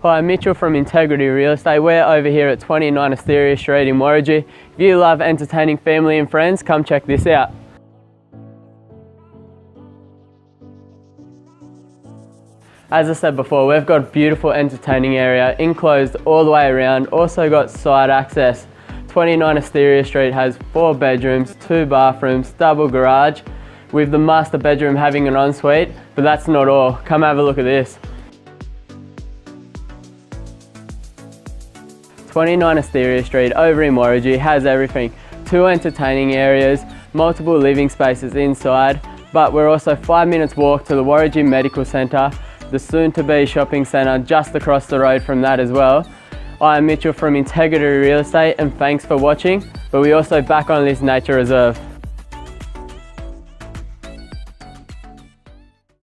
Hi, I'm Mitchell from Integrity Real Estate. We're over here at 29 Asteria Street in Worrigee. If you love entertaining family and friends, come check this out. As I said before, we've got a beautiful entertaining area, enclosed all the way around, also got side access. 29 Asteria Street has 4 bedrooms, 2 bathrooms, double garage, with the master bedroom having an ensuite, but that's not all. Come have a look at this. 29 Asteria Street over in Worrigee has everything. 2 entertaining areas, multiple living spaces inside, but we're also 5 minutes walk to the Worrigee Medical Centre, the soon-to-be shopping centre just across the road from that as well. I am Mitchell from Integrity Real Estate, and thanks for watching, but we also back on this nature reserve.